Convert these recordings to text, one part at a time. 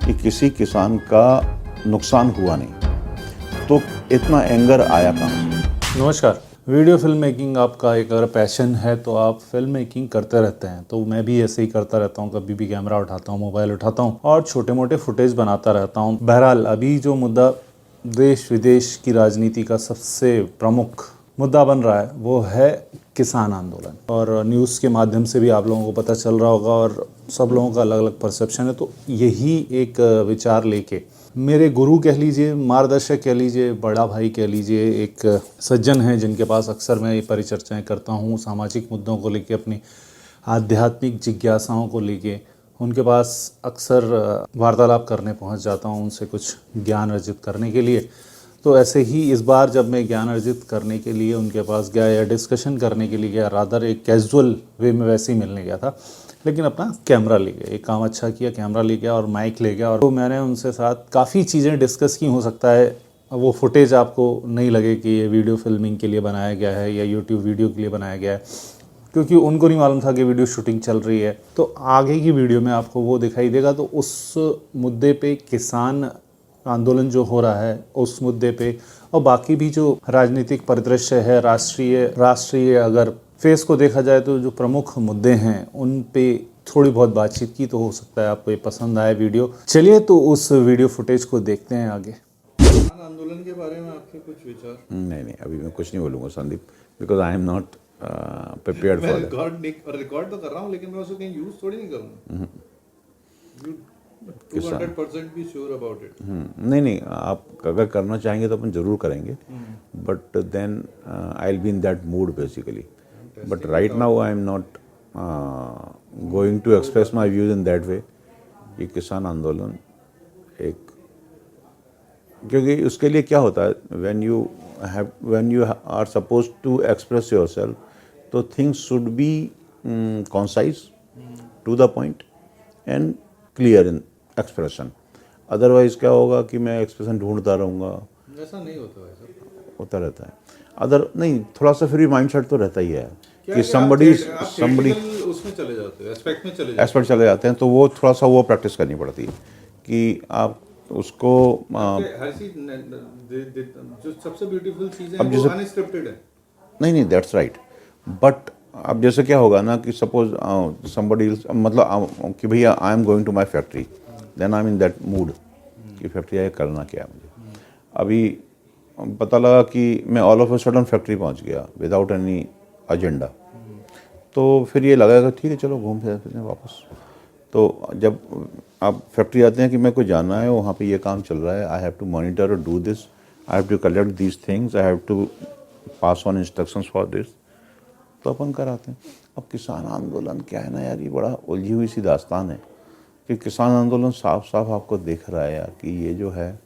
कि किसी किसान का नुकसान हुआ नहीं, तो इतना एंगर आया कहाँ से? नमस्कार। वीडियो फिल्म मेकिंग आपका एक अगर पैशन है तो आप फिल्म मेकिंग करते रहते हैं, तो मैं भी ऐसे ही करता रहता हूँ। कभी भी कैमरा उठाता हूँ, मोबाइल उठाता हूँ और छोटे मोटे फुटेज बनाता रहता हूँ। बहरहाल अभी जो मुद्दा देश विदेश की राजनीति का सबसे प्रमुख मुद्दा बन रहा है वो है किसान आंदोलन, और न्यूज़ के माध्यम से भी आप लोगों को पता चल रहा होगा और सब लोगों का अलग अलग परसेप्शन है। तो यही एक विचार लेके मेरे गुरु कह लीजिए, मार्गदर्शक कह लीजिए, बड़ा भाई कह लीजिए, एक सज्जन हैं जिनके पास अक्सर मैं ये परिचर्चाएं करता हूँ सामाजिक मुद्दों को लेके, अपनी आध्यात्मिक जिज्ञासाओं को लेके उनके पास अक्सर वार्तालाप करने पहुँच जाता हूँ, उनसे कुछ ज्ञान अर्जित करने के लिए। तो ऐसे ही इस बार जब मैं ज्ञान अर्जित करने के लिए उनके पास गया या डिस्कशन करने के लिए गया, रादर एक कैजुअल वे में वैसे ही मिलने गया था, लेकिन अपना कैमरा ले गया। एक काम अच्छा किया, कैमरा ले गया और माइक ले गया, और तो मैंने उनसे साथ काफ़ी चीज़ें डिस्कस की। हो सकता है वो फुटेज आपको नहीं लगे कि ये वीडियो फिल्मिंग के लिए बनाया गया है या यूट्यूब वीडियो के लिए बनाया गया है, क्योंकि उनको नहीं मालूम था कि वीडियो शूटिंग चल रही है। तो आगे की वीडियो में आपको वो दिखाई देगा। तो उस मुद्दे पे, किसान आंदोलन जो हो रहा है उस मुद्दे पे, और बाकी भी जो राजनीतिक परिदृश्य है, राष्ट्रीय अगर फेस को देखा जाए तो जो प्रमुख मुद्दे हैं उन पे थोड़ी बहुत बातचीत की। तो हो सकता है आपको ये पसंद आए वीडियो। चलिए तो उस वीडियो फुटेज को देखते हैं आगे। किसान आंदोलन के बारे में आपके कुछ विचार? नहीं, अभी मैं कुछ नहीं बोलूँगा Sandeep, because I am not prepared for that. Record तो कर रहा हूँ, लेकिन मैं उसको कहीं यूज थोड़ी नहीं करूँगा। 200% भी श्योर अबाउट इट। नहीं, आप अगर करना चाहेंगे तो अपन जरूर करेंगे, but then I will be in that mood basically. But right now I am not going to express my views in that way. ये किसान आंदोलन एक, क्योंकि उसके लिए क्या होता है, when you are suppose to express yourself, तो things should be concise, to the point and clear in expression. Otherwise क्या होगा कि मैं एक्सप्रेशन ढूंढता रहूँगा। ऐसा नहीं होता है सर। होता रहता है नहीं, थोड़ा सा फिर भी माइंड सेट तो रहता ही है कि somebody somebody उसमें चले जाते हैं, एस्पेक्ट में चले जाते हैं, तो वो थोड़ा सा वो प्रैक्टिस करनी पड़ती है कि आप उसको हर चीज जो सबसे ब्यूटीफुल चीज है अब वो जैसे अनस्क्रिप्टेड है। नहीं, दैट्स राइट। बट अब जैसे क्या होगा ना कि सपोज समबडी, मतलब कि भैया I am going to my factory, then I am in that mood कि फैक्ट्री आए करना क्या है मुझे। अभी पता लगा कि मैं all of a sudden factory पहुंच गया विदाउट एनी एजेंडा, तो फिर ये लगा कि ठीक है चलो घूम फिर वापस। तो जब आप फैक्ट्री आते हैं कि मेरे को जाना है, वहाँ पे ये काम चल रहा है, आई हैव टू मॉनिटर और do this, I have to collect these things, I have to pass on instructions for this, तो अपन कराते हैं। अब किसान आंदोलन क्या है ना यार, ये बड़ा उलझी हुई सी दास्तान है कि किसान आंदोलन साफ साफ आपको दिख रहा है यार कि ये जो है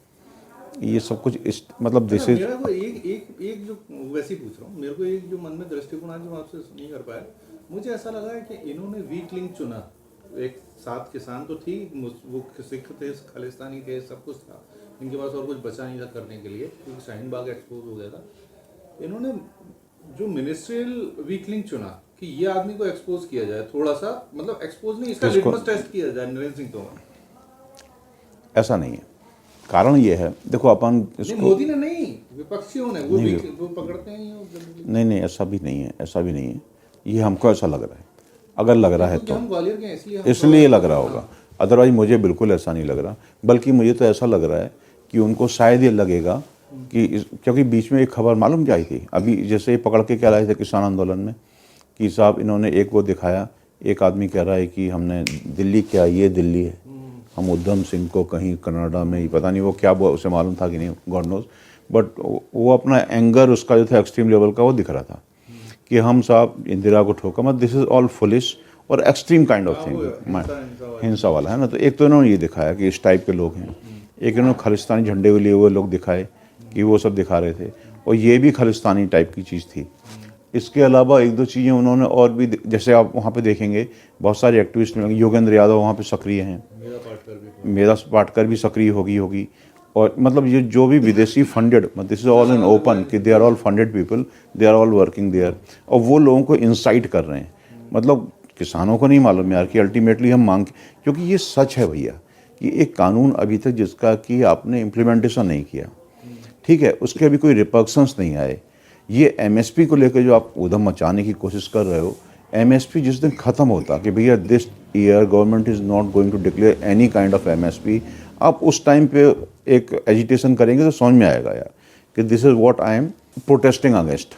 ये सब कुछ मतलब दिस इज मेरा को एक जो वैसे ही पूछ रहा हूँ, मेरे को एक जो मन में दृष्टिकोण आज जो आपसे नहीं कर पाया, मुझे ऐसा लगा है कि इन्होंने वीक लिंक चुना। एक साथ किसान तो थी, वो सिख थे, खालिस्तानी थे, सब कुछ था, इनके पास और कुछ बचा नहीं था करने के लिए क्योंकि शाहीन बाग एक्सपोज हो गया था। इन्होंने जो मिनिस्ट्रियल वीक लिंक चुना कि ये आदमी को एक्सपोज किया जाए, थोड़ा सा, मतलब एक्सपोज नहीं, इसका लिटमस टेस्ट किया जाए नरेंद्र सिंह तोमर। ऐसा नहीं है। कारण ये है, देखो अपन इसको मोदी ने नहीं, विपक्षियों ने वो पकड़ते हैं। नहीं, ऐसा भी नहीं है। ये हमको ऐसा लग रहा है। अगर लग रहा है तो हम ग्वालियर के इसलिए लग रहा होगा, अदरवाइज मुझे बिल्कुल ऐसा नहीं लग रहा। बल्कि मुझे तो ऐसा लग रहा है कि उनको शायद ये लगेगा कि क्योंकि बीच में एक खबर मालूम क्या आई थी, अभी जैसे पकड़ के क्या लाए थे किसान आंदोलन में, कि साहब इन्होंने एक वो दिखाया, एक आदमी कह रहा है कि हमने दिल्ली, क्या ये दिल्ली है, हम उधम सिंह को कहीं कनाडा में, पता नहीं वो क्या, उसे मालूम था कि नहीं, गॉड नोज, बट वो अपना एंगर उसका जो था एक्सट्रीम लेवल का वो दिख रहा था कि हम साहब इंदिरा को ठोका मत, दिस इज ऑल फुलिश और एक्सट्रीम काइंड ऑफ थिंग, हिंसा वाला है ना। तो एक तो इन्होंने ये दिखाया कि इस टाइप के लोग हैं, एक इन्होंने खालिस्तानी झंडे लिए हुए लोग दिखाए कि वो सब दिखा रहे थे, और ये भी खालिस्तानी टाइप की चीज़ थी। इसके अलावा एक दो चीज़ें उन्होंने और भी, जैसे आप वहाँ पे देखेंगे बहुत सारे एक्टिविस्ट मिलेंगे, योगेंद्र यादव वहाँ पे सक्रिय हैं, मेरा पाटकर भी सक्रिय होगी, और मतलब ये जो भी विदेशी funded, this is all in open कि they are all funded people, they are all working there, और वो लोगों को इंसाइट कर रहे हैं। मतलब किसानों को नहीं मालूम यार कि अल्टीमेटली हम क्योंकि ये सच है भैया कि एक कानून अभी तक जिसका कि आपने इम्प्लीमेंटेशन नहीं किया, ठीक है, उसके अभी कोई रिपर्कशंस नहीं आए। ये एमएसपी को लेकर जो आप उधम मचाने की कोशिश कर रहे हो, एमएसपी जिस दिन ख़त्म होता कि भैया this year government is not going to declare any kind of MSP, आप उस टाइम पे एक एजिटेशन करेंगे तो समझ में आएगा यार कि this is what I am protesting against.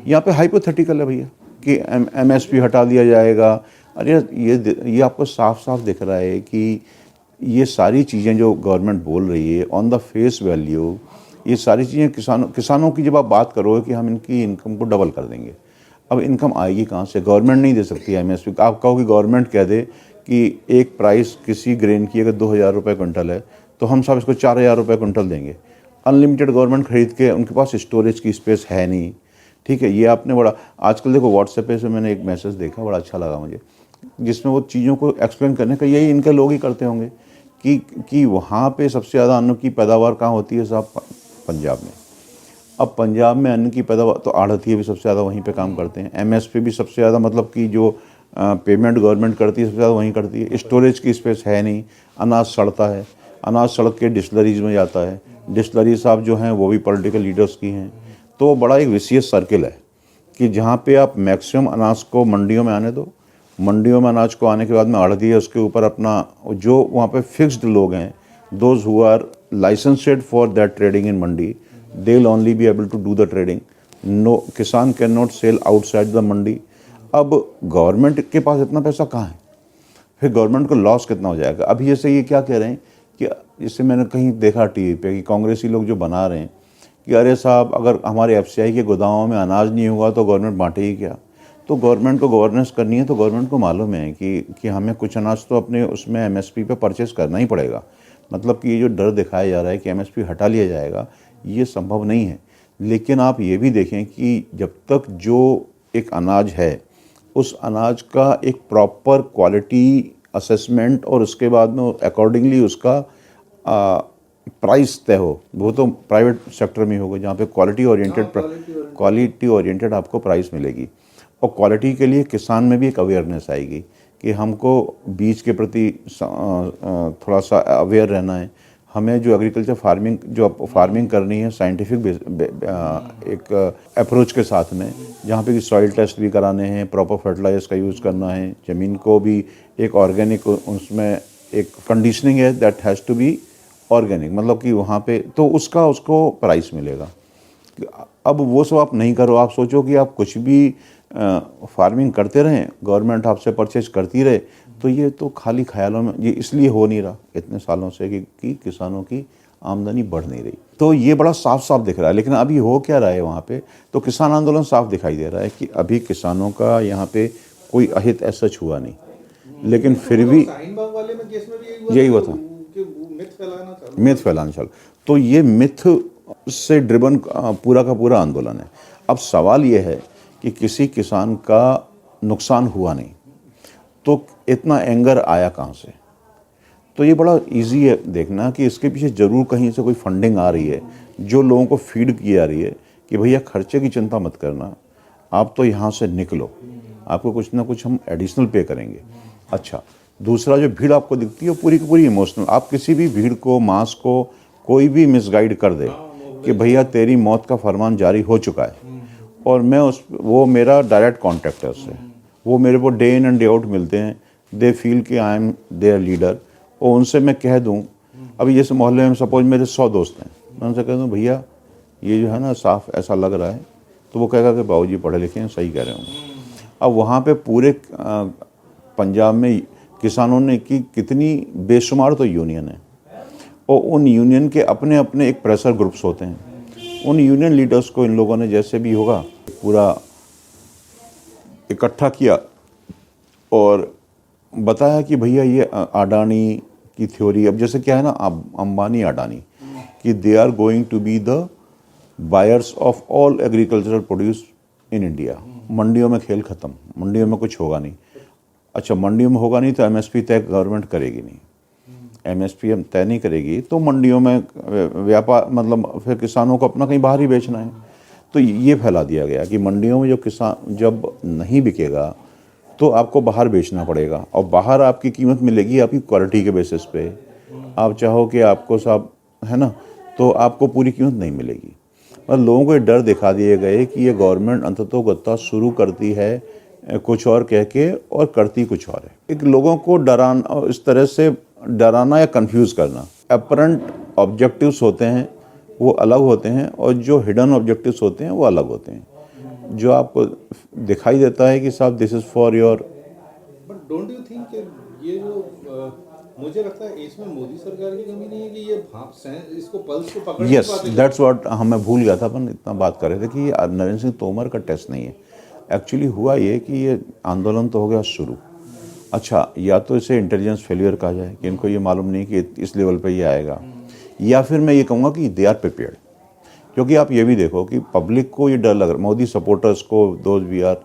यहाँ पे हाइपोथेटिकल है भैया कि एमएसपी हटा दिया जाएगा। अरे ये आपको साफ साफ दिख रहा है कि ये सारी चीज़ें जो गवर्नमेंट बोल रही है ऑन द फेस वैल्यू, ये सारी चीज़ें किसानों की जब आप बात करोगे कि हम इनकी इनकम को डबल कर देंगे, अब इनकम आएगी कहाँ से? गवर्नमेंट नहीं दे सकती है एमएसपी। आप कहो कि गवर्नमेंट कह दे कि एक प्राइस किसी ग्रेन की अगर 2000 रुपये क्विंटल है तो हम सब इसको 4000 रुपये क्विंटल देंगे। अनलिमिटेड गवर्नमेंट खरीद के, उनके पास स्टोरेज की स्पेस है नहीं, ठीक है। ये आपने बड़ा आजकल देखो व्हाट्सएप पे से मैंने एक मैसेज देखा, बड़ा अच्छा लगा मुझे, जिसमें वो चीज़ों को एक्सप्लेन करने का यही इनके लोग ही करते होंगे कि वहाँ पे सबसे ज़्यादा अन्न की पैदावार कहाँ होती है साहब? पंजाब में। अब पंजाब में अन्न की पैदावार तो आढ़तिये भी सबसे ज़्यादा वहीं पे काम करते हैं, एमएसपी भी सबसे ज़्यादा मतलब कि जो पेमेंट गवर्नमेंट करती है सबसे ज़्यादा वहीं करती है। स्टोरेज की स्पेस है नहीं, अनाज सड़ता है, अनाज सड़क के डिस्टिलरीज में जाता है, डिस्टिलरी साहब जो हैं वो भी पॉलिटिकल लीडर्स की हैं। तो बड़ा एक विशियस सर्किल है कि जहाँ पे आप मैक्सिमम अनाज को मंडियों में आने दो, मंडियों में अनाज को आने के बाद में आढ़तिये उसके ऊपर अपना जो वहाँ पे फिक्स्ड लोग हैं, those who are licensed for that trading in mandi, they will only be able to do the trading. No, किसान can not sell outside the mandi. अब गवर्नमेंट के पास इतना पैसा कहाँ है? फिर गवर्नमेंट को लॉस कितना हो जाएगा? अभी जैसे ये क्या कह रहे हैं कि जैसे मैंने कहीं देखा टीवी पे कि कांग्रेसी लोग जो बना रहे हैं कि अरे साहब अगर हमारे एफसीआई के गोदामों में अनाज नहीं हुआ तो गवर्नमेंट बांटेगी क्या? तो गवर्नमेंट को गवर्नेंस करनी है तो गवर्नमेंट को मालूम है कि हमें कुछ अनाज तो अपने उसमें एमएसपी पे परचेस करना ही पड़ेगा। मतलब कि ये जो डर दिखाया जा रहा है कि एमएसपी हटा लिया जाएगा, ये संभव नहीं है। लेकिन आप ये भी देखें कि जब तक जो एक अनाज है उस अनाज का एक प्रॉपर क्वालिटी असेसमेंट और उसके बाद में अकॉर्डिंगली उसका प्राइस तय हो, वो तो प्राइवेट सेक्टर में होगा जहाँ पे क्वालिटी ओरिएंटेड आपको प्राइस मिलेगी। और क्वालिटी के लिए किसान में भी एक अवेयरनेस आएगी कि हमको बीज के प्रति थोड़ा सा अवेयर रहना है। हमें जो एग्रीकल्चर फार्मिंग करनी है साइंटिफिक एक अप्रोच के साथ में, जहाँ पे कि सॉइल टेस्ट भी कराने हैं, प्रॉपर फर्टिलाइजर्स का यूज़ करना है, ज़मीन को भी एक ऑर्गेनिक उसमें एक कंडीशनिंग है that has to be organic, मतलब कि वहाँ पे तो उसको प्राइस मिलेगा। अब वो सब आप नहीं करो, आप सोचो कि आप कुछ भी फार्मिंग करते रहें, गवर्नमेंट आपसे परचेज करती रहे, तो ये तो खाली ख्यालों में, ये इसलिए हो नहीं रहा इतने सालों से कि किसानों की आमदनी बढ़ नहीं रही। तो ये बड़ा साफ साफ दिख रहा है। लेकिन अभी हो क्या रहा है वहाँ पे? तो किसान आंदोलन साफ दिखाई दे रहा है कि अभी किसानों का यहाँ पे कोई अहित ऐसा हुआ नहीं, लेकिन फिर भी वाले में केस में भी यही हुआ था, मिथ फैलाना चालू। तो ये मिथ से ड्रिवन पूरा का पूरा आंदोलन है। अब सवाल ये है कि किसी किसान का नुकसान हुआ नहीं तो इतना एंगर आया कहाँ से? तो ये बड़ा इजी है देखना कि इसके पीछे ज़रूर कहीं से कोई फंडिंग आ रही है जो लोगों को फीड की जा रही है कि भैया खर्चे की चिंता मत करना, आप तो यहाँ से निकलो, आपको कुछ ना कुछ हम एडिशनल पे करेंगे। अच्छा, दूसरा जो भीड़ आपको दिखती है वो पूरी की पूरी इमोशनल। आप किसी भी भीड़ को, मास को कोई भी मिसगाइड कर दे कि भैया तेरी मौत का फरमान जारी हो चुका है और मैं वो मेरा डायरेक्ट कॉन्टैक्ट है उससे, वो मेरे को day in and day out मिलते हैं, दे फील कि आई एम देयर लीडर। और उनसे मैं कह दूं, अभी जैसे मोहल्ले में सपोज मेरे 100 दोस्त हैं, मैं उनसे कह दूं भैया ये जो है ना साफ ऐसा लग रहा है, तो वो कहेगा कि बाबूजी पढ़े लिखे हैं, सही कह रहे होंगे। अब वहाँ पे पूरे पंजाब में किसानों ने की कितनी बेशुमार तो यूनियन है और उन यूनियन के अपने अपने एक प्रेशर ग्रुप्स होते हैं। उन यूनियन लीडर्स को इन लोगों ने जैसे भी होगा पूरा इकट्ठा किया और बताया कि भैया ये अडानी की थ्योरी, अब जैसे क्या है ना अंबानी अडानी, कि they are going to be the buyers of all agricultural produce in India. मंडियों में खेल ख़त्म, मंडियों में कुछ होगा नहीं। अच्छा, मंडियों में होगा नहीं तो एमएसपी तय गवर्नमेंट करेगी नहीं, एमएसपी हम तय नहीं करेगी तो मंडियों में व्यापार, मतलब फिर किसानों को अपना कहीं बाहर ही बेचना है। तो ये फैला दिया गया कि मंडियों में जो किसान जब नहीं बिकेगा तो आपको बाहर बेचना पड़ेगा और बाहर आपकी कीमत मिलेगी आपकी क्वालिटी के बेसिस पे, आप चाहो कि आपको साहब है ना, तो आपको पूरी कीमत नहीं मिलेगी। और लोगों को ये डर दिखा दिए गए कि ये गवर्नमेंट अंततोगत्वा शुरू करती है कुछ और कह के और करती कुछ और है। एक लोगों को डराना, इस तरह से डराना या कंफ्यूज करना। अपरेंट ऑब्जेक्टिव्स होते हैं वो अलग होते हैं और जो हिडन ऑब्जेक्टिव्स होते हैं वो अलग होते हैं। जो आपको दिखाई देता है कि साहब this is for your, but don't you think कि ये जो मुझे लगता है इसमें मोदी सरकार की कमी नहीं है कि ये इसको पल्स को पकड़ नहीं यस पाते। दैट्स व्हाट मैं भूल गया था, अपन इतना बात कर रहे थे कि ये नरेंद्र सिंह तोमर का टेस्ट नहीं है। एक्चुअली हुआ ये कि ये आंदोलन तो हो गया शुरू। अच्छा, या तो इसे इंटेलिजेंस फेलियर कहा जाए कि इनको ये मालूम नहीं कि इस लेवल पे ये आएगा, या फिर मैं ये कहूँगा कि दे आर प्रिपेयर्ड। क्योंकि आप ये भी देखो कि पब्लिक को ये डर लग रहा है, मोदी सपोर्टर्स को, those we are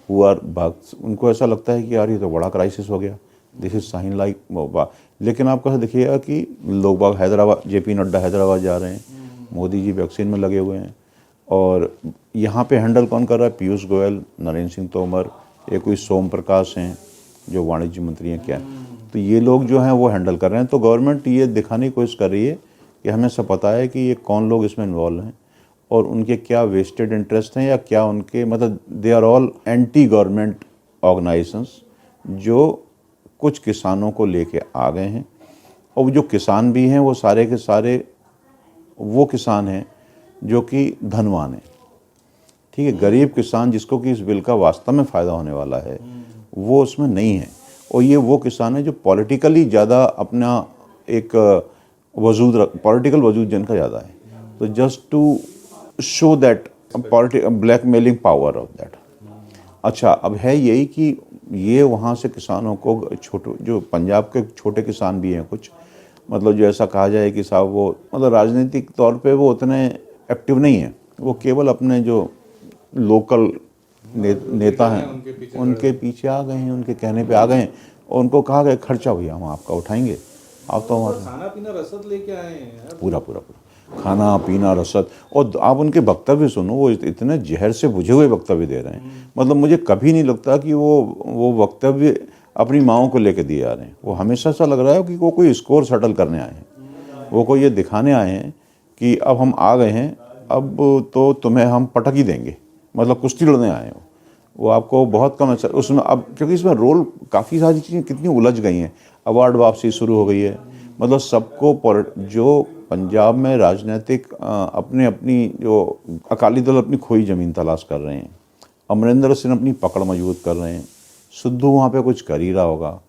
who are bhakt, उनको ऐसा लगता है कि यार ये तो बड़ा क्राइसिस हो गया, दिस इज साइन लाइक। लेकिन आप कैसे देखिएगा कि लोग बाग हैदराबाद, जेपी नड्डा हैदराबाद जा रहे हैं, मोदी जी वैक्सीन में लगे हुए हैं, और यहाँ पे हैंडल कौन कर रहा है? पीयूष गोयल, नरेंद्र सिंह तोमर, ये कोई सोम प्रकाश हैं जो वाणिज्य मंत्री हैं क्या, तो ये लोग जो हैं वो हैंडल कर रहे हैं। तो गवर्नमेंट ये दिखाने की कोशिश कर रही है कि हमें सब पता है कि ये कौन लोग इसमें इन्वॉल्व हैं और उनके क्या वेस्टेड इंटरेस्ट हैं, या क्या उनके, मतलब they are all anti government organisations जो कुछ किसानों को लेके आ गए हैं। और जो किसान भी हैं वो सारे के सारे वो किसान हैं जो कि धनवान हैं, ठीक है। गरीब किसान जिसको कि इस बिल का वास्तव में फ़ायदा होने वाला है वो उसमें नहीं है। और ये वो किसान है जो पॉलिटिकली ज़्यादा अपना एक पॉलिटिकल वजूद जिनका ज़्यादा है, तो just to show that blackmailing power of that. अच्छा, अब है यही कि ये वहाँ से किसानों को, छोटे जो पंजाब के छोटे किसान भी हैं कुछ, मतलब जो ऐसा कहा जाए कि साहब वो मतलब राजनीतिक तौर पे वो उतने एक्टिव नहीं है, वो केवल अपने जो लोकल नेता हैं उनके पीछे आ गए हैं, उनके कहने पे आ गए हैं, और उनको कहा गया खर्चा भैया हम आपका उठाएंगे, आप तो हमारा खाना पीना रसद लेके आए हैं यार। पूरा खाना पीना रसद। और आप उनके वक्तव्य सुनो, वो इतने जहर से बुझे हुए वक्तव्य दे रहे हैं। मतलब मुझे कभी नहीं लगता कि वो वक्तव्य अपनी माओं को लेके दिए जा रहे हैं। वो हमेशा सा लग रहा है कि वो कोई स्कोर सेटल करने आए हैं, वो कोई ये दिखाने आए हैं कि अब हम आ गए हैं, अब तो तुम्हें हम पटक ही देंगे, मतलब कुश्ती लड़ने आए हो। वो आपको बहुत कम ऐसा उसमें, अब क्योंकि इसमें रोल काफ़ी सारी चीज़ें कितनी उलझ गई हैं, अवार्ड वापसी शुरू हो गई है, मतलब सबको जो पंजाब में राजनीतिक अपने अपनी जो अकाली दल अपनी खोई ज़मीन तलाश कर रहे हैं, अमरिंदर सिंह अपनी पकड़ मजबूत कर रहे हैं, सिद्धू वहाँ पे कुछ कर ही रहा होगा,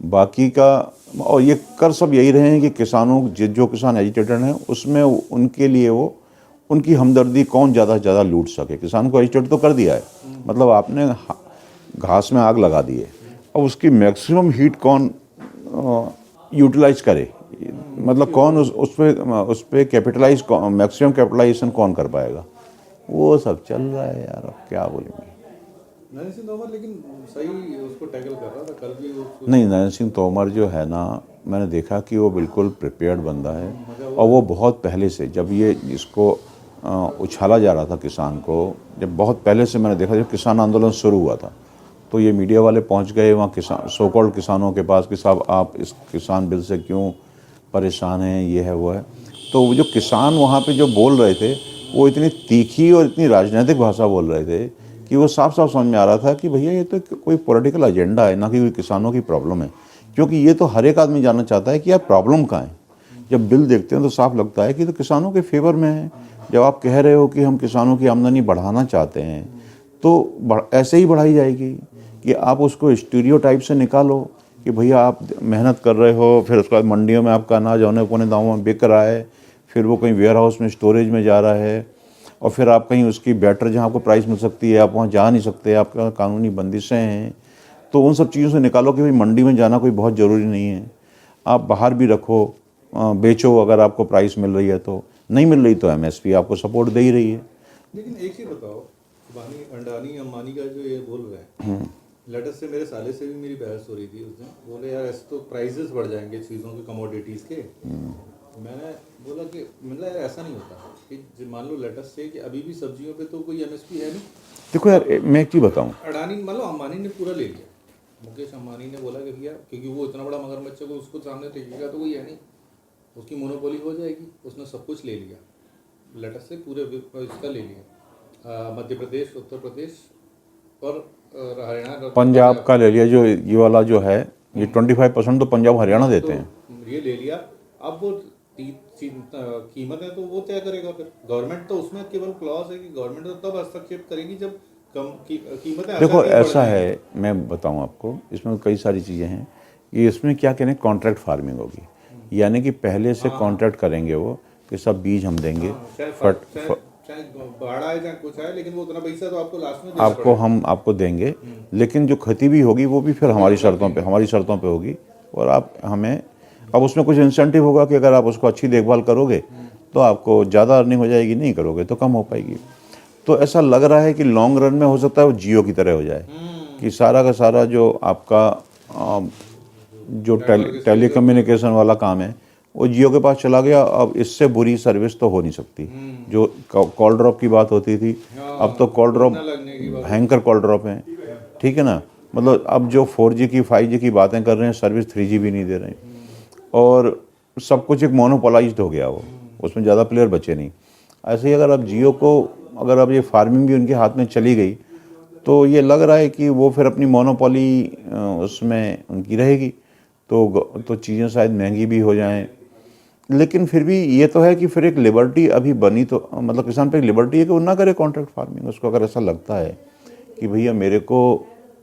बाकी का, और ये कर सब यही रहे हैं कि किसानों जो किसान एजिटेटेड हैं उसमें उनके लिए वो उनकी हमदर्दी कौन ज़्यादा से ज़्यादा लूट सके। किसान को एजिटेट तो कर दिया है, मतलब आपने घास में आग लगा दी है, अब उसकी मैक्सिमम हीट कौन यूटिलाइज करे, मतलब कौन उस पर कैपिटलाइज, मैक्सिमम कैपिटलाइजेशन कौन कर पाएगा, वो सब चल रहा है यार, अब क्या बोलेंगे। नरेंद्र सिंह तोमर लेकिन सही उसको टैकल कर रहा था कल भी नहीं, नरेंद्र सिंह तोमर जो है ना, मैंने देखा कि वो बिल्कुल प्रिपेयर्ड बंदा है, और वो बहुत पहले से, जब ये इसको उछाला जा रहा था किसान को, जब बहुत पहले से मैंने देखा, जब किसान आंदोलन शुरू हुआ था तो ये मीडिया वाले पहुंच गए वहाँ किसान, सो कॉल्ड किसानों के पास कि साहब आप इस किसान बिल से क्यों परेशान हैं, ये है वो है। तो वो जो किसान वहाँ पे जो बोल रहे थे वो इतनी तीखी और इतनी राजनीतिक भाषा बोल रहे थे कि वो साफ साफ समझ में आ रहा था कि भैया ये तो कोई पॉलिटिकल एजेंडा है, ना कि कोई किसानों की प्रॉब्लम है। क्योंकि ये तो हर एक आदमी जानना चाहता है कि यार प्रॉब्लम कहाँ है। जब बिल देखते हैं तो साफ लगता है कि तो किसानों के फेवर में है। जब आप कह रहे हो कि हम किसानों की आमदनी बढ़ाना चाहते हैं तो ऐसे ही बढ़ाई जाएगी कि आप उसको स्टीरियोटाइप से निकालो कि भैया आप मेहनत कर रहे हो, फिर उसके बाद मंडियों में आपका अनाज औने पौने दामों में बिक रहा है, फिर वो कहीं वेयर हाउस में स्टोरेज में जा रहा है, और फिर आप कहीं उसकी बेटर जहाँ आपको प्राइस मिल सकती है आप वहाँ जा नहीं सकते, आपका कानूनी बंदिशें हैं। तो उन सब चीज़ों से निकालो कि भाई मंडी में जाना कोई बहुत ज़रूरी नहीं है, आप बाहर भी रखो, बेचो, अगर आपको प्राइस मिल रही है तो, नहीं मिल रही तो एमएसपी आपको सपोर्ट दे ही रही है। लेकिन एक चीज़ बताओ, अडानी अंबानी का जो ये बोल रहे हैं, लेटर से मेरे साले से भी मेरी बहस हो रही थी उस दिन, बोले यार ऐसे तो प्राइजेस बढ़ जाएंगे चीज़ों के, कमोडिटीज़ के। मैंने बोला कि मतलब यार ऐसा नहीं होता कि मान लो लेटर से कि अभी भी सब्जियों पे तो कोई एमएसपी है नहीं। देखो यार, मैं एक चीज़ बताऊँ, अडानी मतलब अंबानी ने पूरा ले लिया, मुकेश अंबानी ने बोला कि भैया, क्योंकि वो इतना बड़ा मगरमच्छ को उसको सामने टेकेगा तो कोई है नहीं, उसकी मोनोपोली हो जाएगी, उसने सब कुछ ले लिया, लेटर से पूरे इसका ले लिया, मध्य प्रदेश, उत्तर प्रदेश और हरियाणा, पंजाब का ले लिया, जो ये वाला जो है ये 25% तो पंजाब हरियाणा देते हैं। तो ये ले लिया। अब वो कीमत है तो वो तय करेगा, फिर गवर्नमेंट तो उसमें केवल क्लॉज है कि गवर्नमेंट तो तब हस्तक्षेप करेगी जब कम कीमतें देखो अचानक बढ़ ऐसा जाएंगी। है, मैं बताऊं आपको, इसमें कई सारी चीज़ें हैं कि इसमें क्या कहने कॉन्ट्रैक्ट फार्मिंग होगी, यानी कि पहले से कॉन्ट्रैक्ट करेंगे वो कि सब बीज हम देंगे, चाहे बाढ़ आए चाहे कुछ आए, लेकिन वो उतना पैसा तो आपको लास्ट में देना आपको हम आपको देंगे, लेकिन जो खेती भी होगी वो भी फिर हमारी शर्तों पे होगी। और आप हमें अब उसमें कुछ इंसेंटिव होगा कि अगर आप उसको अच्छी देखभाल करोगे तो आपको ज़्यादा अर्निंग हो जाएगी, नहीं करोगे तो कम हो पाएगी। तो ऐसा लग रहा है कि लॉन्ग रन में हो सकता है वो जियो की तरह हो जाए कि सारा का सारा जो आपका जो टेलीकम्युनिकेशन वाला काम है वो जियो के पास चला गया। अब इससे बुरी सर्विस तो हो नहीं सकती। जो कॉल ड्रॉप की बात होती थी, अब तो कॉल ड्रॉप भयंकर कॉल ड्रॉप है, ठीक है ना। मतलब अब जो 4G की 5G की बातें कर रहे हैं, सर्विस 3G भी नहीं दे रहे हैं, और सब कुछ एक मोनोपोलाइज्ड हो गया वो, उसमें ज़्यादा प्लेयर बचे नहीं। ऐसे ही अगर अब जियो को, अगर अब ये फार्मिंग भी उनके हाथ में चली गई तो ये लग रहा है कि वो फिर अपनी मोनोपोली उसमें उनकी रहेगी, तो चीज़ें शायद महंगी भी हो जाएं। लेकिन फिर भी ये तो है कि फिर एक लिबर्टी अभी बनी, तो मतलब किसान पे एक लिबर्टी है कि वो ना करे कॉन्ट्रैक्ट फार्मिंग। उसको अगर ऐसा लगता है कि भैया मेरे को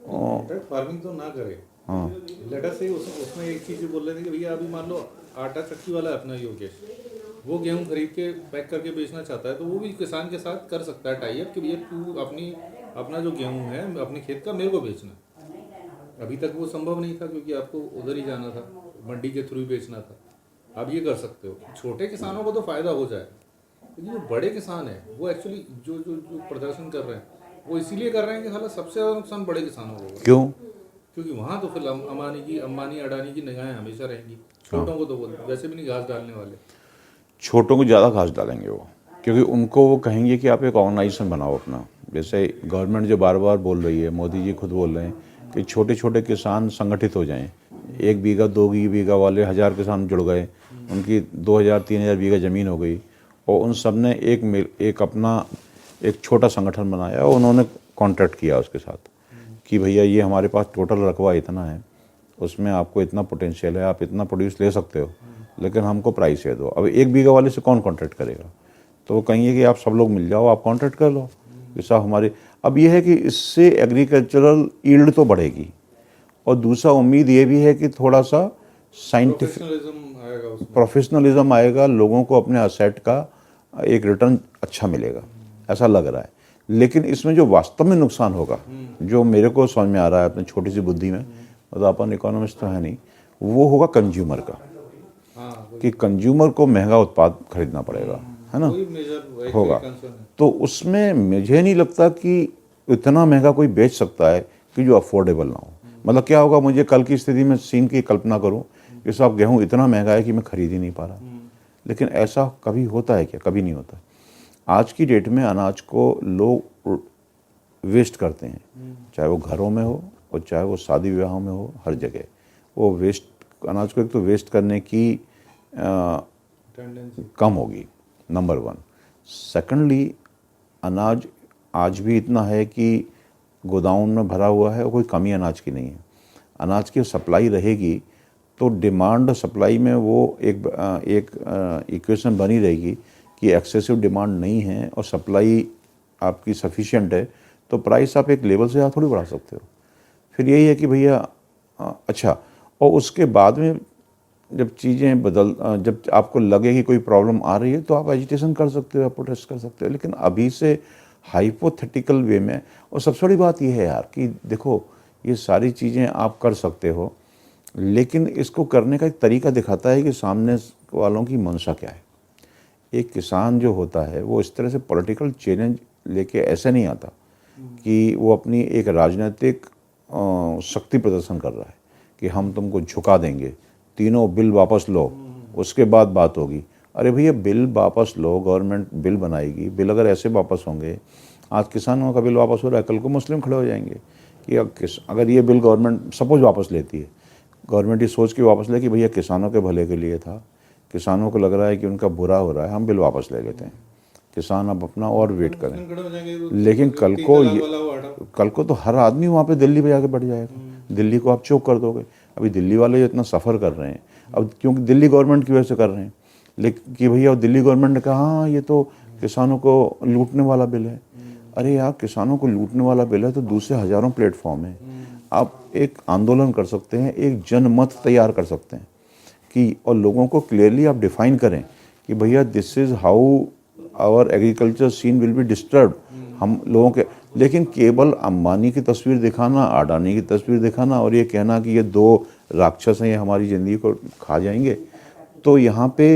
कॉन्ट्रैक्ट फार्मिंग तो ना करे। हाँ, लेटर से उसमें एक चीज़ बोल रहे थे कि भैया अभी मान लो आटा चक्की वाला है अपना योगेश, वो गेहूं खरीद के पैक करके बेचना चाहता है, तो वो भी किसान के साथ कर सकता है टाई अप कि भैया तू अपना जो गेहूं है अपने खेत का मेरे को बेचना। अभी तक वो संभव नहीं था क्योंकि आपको उधर ही जाना था, मंडी के थ्रू ही बेचना था। आप ये कर सकते हो, छोटे किसानों को तो फायदा हो जाए, लेकिन जो बड़े किसान हैं वो एक्चुअली जो जो जो प्रदर्शन कर रहे हैं वो इसीलिए कर रहे हैं कि साला सबसे ज़्यादा नुकसान बड़े किसानों को होगा। क्यों? क्योंकि वहाँ तो फिर अंबानी अडानी की निगाहें हमेशा रहेंगी, छोटों को तो वो वैसे भी नहीं घास डालने वाले। छोटों को ज़्यादा घास डालेंगे वो, क्योंकि उनको वो कहेंगे कि आप एक ऑर्गेनाइजेशन बनाओ अपना। जैसे गवर्नमेंट जो बार बार बोल रही है, मोदी जी खुद बोल रहे हैं कि छोटे छोटे किसान संगठित हो जाएं। 1 बीघा 2 बीघा वाले 1000 किसान जुड़ गए, उनकी 2000-3000 बीघा ज़मीन हो गई, और उन सब ने एक अपना एक छोटा संगठन बनाया और उन्होंने कॉन्ट्रैक्ट किया उसके साथ कि भैया ये हमारे पास टोटल रकबा इतना है, उसमें आपको इतना पोटेंशियल है, आप इतना प्रोड्यूस ले सकते हो, लेकिन हमको प्राइस दे दो। अब 1 बीघा वाले से कौन कॉन्ट्रैक्ट करेगा? तो वो कहेंगे कि आप सब लोग मिल जाओ, आप कॉन्ट्रैक्ट कर लो कि साहब हमारे। अब ये है कि इससे एग्रीकल्चरल यील्ड तो बढ़ेगी, और दूसरा उम्मीद ये भी है कि थोड़ा सा साइंटिफिक प्रोफेशनलिज्म आएगा, लोगों को अपने असेट का एक रिटर्न अच्छा मिलेगा, ऐसा लग रहा है। लेकिन इसमें जो वास्तव में नुकसान होगा, जो मेरे को समझ में आ रहा है अपनी छोटी सी बुद्धि में, मतलब अपन इकोनॉमिस्ट तो है नहीं, वो होगा कंज्यूमर का, कि कंज्यूमर को महंगा उत्पाद खरीदना पड़ेगा, है ना, होगा। तो उसमें मुझे नहीं लगता कि इतना महंगा कोई बेच सकता है कि जो अफोर्डेबल ना हो। मतलब क्या होगा, मुझे कल की स्थिति में सीन की कल्पना करूं कि साहब गेहूं इतना महंगा है कि मैं खरीद ही नहीं पा रहा। लेकिन ऐसा कभी होता है क्या? कभी नहीं होता। आज की डेट में अनाज को लोग वेस्ट करते हैं, चाहे वो घरों में हो और चाहे वो शादी विवाहों में हो, हर जगह वो वेस्ट, अनाज को एक तो वेस्ट करने की कम होगी, नंबर 1। सेकेंडली, अनाज आज भी इतना है कि गोदाम में भरा हुआ है और कोई कमी अनाज की नहीं है। अनाज की सप्लाई रहेगी तो डिमांड और सप्लाई में वो एक इक्वेशन बनी रहेगी कि एक्सेसिव डिमांड नहीं है और सप्लाई आपकी सफिशिएंट है, तो प्राइस आप एक लेवल से ज़्यादा थोड़ी बढ़ा सकते हो। फिर यही है कि भैया अच्छा, और उसके बाद में जब चीज़ें जब आपको लगे कि कोई प्रॉब्लम आ रही है तो आप एजिटेशन कर सकते हो, आप प्रोटेस्ट कर सकते हो। लेकिन अभी से हाइपोथेटिकल वे में, और सबसे बड़ी बात यह है यार कि देखो ये सारी चीज़ें आप कर सकते हो, लेकिन इसको करने का एक तरीका दिखाता है कि सामने वालों की मंशा क्या है। एक किसान जो होता है वो इस तरह से पॉलिटिकल चैलेंज लेके ऐसे नहीं आता कि वो अपनी एक राजनीतिक शक्ति प्रदर्शन कर रहा है कि हम तुमको झुका देंगे, तीनों बिल वापस लो, उसके बाद बात होगी। अरे भैया, बिल वापस लो, गवर्नमेंट बिल बनाएगी। बिल अगर ऐसे वापस होंगे, आज किसानों का बिल वापस हो रहा है, कल को मुस्लिम खड़े हो जाएंगे कि अगर ये बिल गवर्नमेंट सपोज वापस लेती है, गवर्नमेंट ये सोच के वापस ले कि भैया किसानों के भले के लिए था, किसानों को लग रहा है कि उनका बुरा हो रहा है, हम बिल वापस ले लेते हैं, किसान अब अपना और वेट करें। खड़े हो जाएंगे वो, लेकिन कल तीन को तलाक ये वाला वो हटा। कल को तो हर आदमी वहाँ पे दिल्ली पे जाके बैठ जाएगा, दिल्ली को आप चोक कर दोगे। अभी दिल्ली वाले जो इतना सफ़र कर रहे हैं, अब क्योंकि दिल्ली गवर्नमेंट की वजह से कर रहे हैं, लेकिन कि भैया दिल्ली गवर्नमेंट ने कहा हाँ ये तो किसानों को लूटने वाला बिल है। अरे यार, किसानों को लूटने वाला बिल है तो दूसरे हज़ारों प्लेटफॉर्म है, आप एक आंदोलन कर सकते हैं, एक जनमत तैयार कर सकते हैं कि, और लोगों को क्लियरली आप डिफाइन करें कि भैया this is how our agriculture scene will be disturb, हम लोगों के। लेकिन केवल अंबानी की तस्वीर दिखाना, अडानी की तस्वीर दिखाना और ये कहना कि ये दो राक्षस हैं, ये हमारी ज़िंदगी को खा जाएंगे, तो यहाँ पे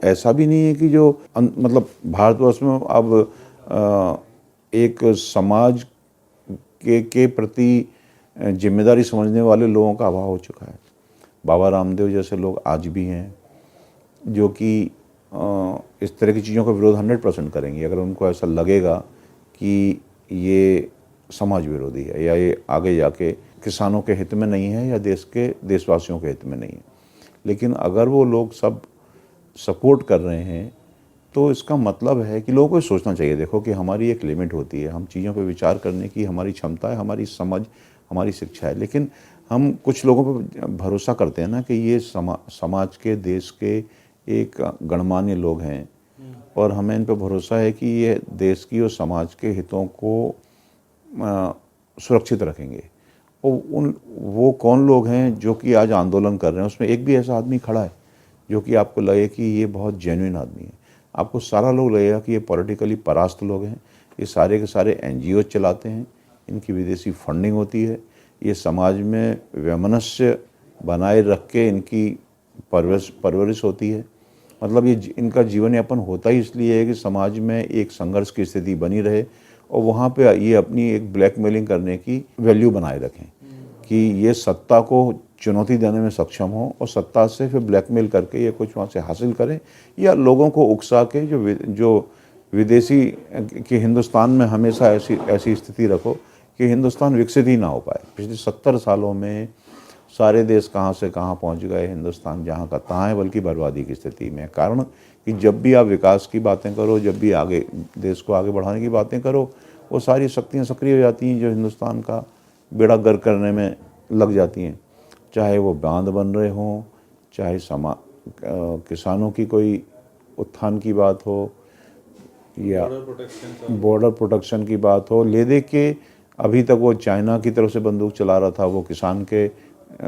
ऐसा भी नहीं है कि जो मतलब भारतवर्ष में अब एक समाज के प्रति जिम्मेदारी समझने वाले लोगों का अभाव हो चुका है। बाबा रामदेव जैसे लोग आज भी हैं जो कि इस तरह की चीज़ों का विरोध 100% करेंगे अगर उनको ऐसा लगेगा कि ये समाज विरोधी है या ये आगे जाके किसानों के हित में नहीं है या देश के देशवासियों के हित में नहीं है। लेकिन अगर वो लोग सब सपोर्ट कर रहे हैं तो इसका मतलब है कि लोगों को सोचना चाहिए, देखो कि हमारी एक लिमिट होती है, हम चीज़ों पर विचार करने की हमारी क्षमता है, हमारी समझ, हमारी शिक्षा है। लेकिन हम कुछ लोगों पर भरोसा करते हैं ना कि ये समाज के, देश के एक गणमान्य लोग हैं और हमें इन पर भरोसा है कि ये देश की और समाज के हितों को सुरक्षित रखेंगे। और वो कौन लोग हैं जो कि आज आंदोलन कर रहे हैं, उसमें एक भी ऐसा आदमी खड़ा है जो कि आपको लगे कि ये बहुत जेन्युइन आदमी है। आपको सारा लोग लगेगा कि ये पॉलिटिकली परास्त लोग हैं, ये सारे के सारे NGO चलाते हैं, इनकी विदेशी फंडिंग होती है, ये समाज में वैमनस्य बनाए रख के इनकी परवरिश होती है। मतलब ये इनका जीवन यापन होता ही इसलिए है कि समाज में एक संघर्ष की स्थिति बनी रहे और वहाँ पे ये अपनी एक ब्लैकमेलिंग करने की वैल्यू बनाए रखें कि ये सत्ता को चुनौती देने में सक्षम हो और सत्ता से फिर ब्लैकमेल करके ये कुछ वहाँ से हासिल करें या लोगों को उकसा के जो विदेशी कि हिंदुस्तान में हमेशा ऐसी स्थिति रखो कि हिंदुस्तान विकसित ही ना हो पाए। पिछले 70 सालों में सारे देश कहाँ से कहाँ पहुँच गए, हिंदुस्तान जहाँ का तहाँ है, बल्कि बर्बादी की स्थिति में। कारण कि जब भी आप विकास की बातें करो, जब भी आगे देश को आगे बढ़ाने की बातें करो, वो सारी शक्तियाँ सक्रिय हो जाती हैं जो हिंदुस्तान का बेड़ा गर्क करने में लग जाती हैं। चाहे वो बांध बन रहे हों, चाहे किसानों की कोई उत्थान की बात हो या बॉर्डर प्रोटेक्शन की बात हो। ले दे के अभी तक वो चाइना की तरफ से बंदूक चला रहा था, वो किसान के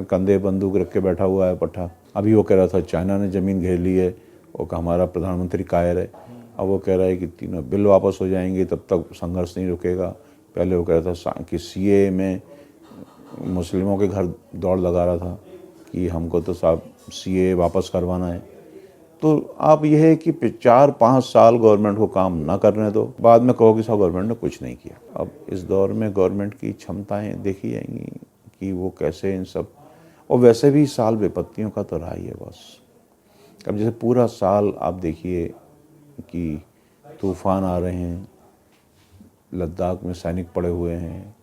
कंधे बंदूक रख के बैठा हुआ है पट्टा। अभी वो कह रहा था चाइना ने ज़मीन घेर ली है, वो हमारा प्रधानमंत्री कायर है। अब वो कह रहा है कि तीनों बिल वापस हो जाएंगे, तब तक संघर्ष नहीं रुकेगा। पहले वो कह रहा था कि CAA में मुस्लिमों के घर दौड़ लगा रहा था कि हमको तो साहब CAA वापस करवाना है। तो आप यह है कि 4-5 साल गवर्नमेंट को काम ना करने दो, बाद में कहो कि साहब गवर्नमेंट ने कुछ नहीं किया। अब इस दौर में गवर्नमेंट की क्षमताएं देखी जाएंगी कि वो कैसे इन सब, और वैसे भी साल विपत्तियों का तो रहा ही है बस। अब जैसे पूरा साल आप देखिए कि तूफ़ान आ रहे हैं, लद्दाख में सैनिक पड़े हुए हैं,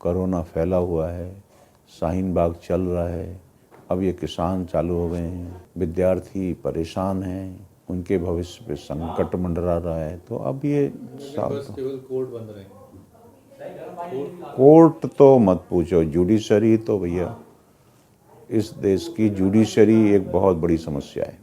कोरोना फैला हुआ है, शाहीन बाग चल रहा है, अब ये किसान चालू हो गए हैं, विद्यार्थी परेशान हैं, उनके भविष्य पे संकट मंडरा रहा है। तो अब ये साल बस केवल कोर्ट बंद रहेंगे। कोर्ट तो मत पूछो, जुडिशरी तो भैया इस देश की जुडिशरी एक बहुत बड़ी समस्या है।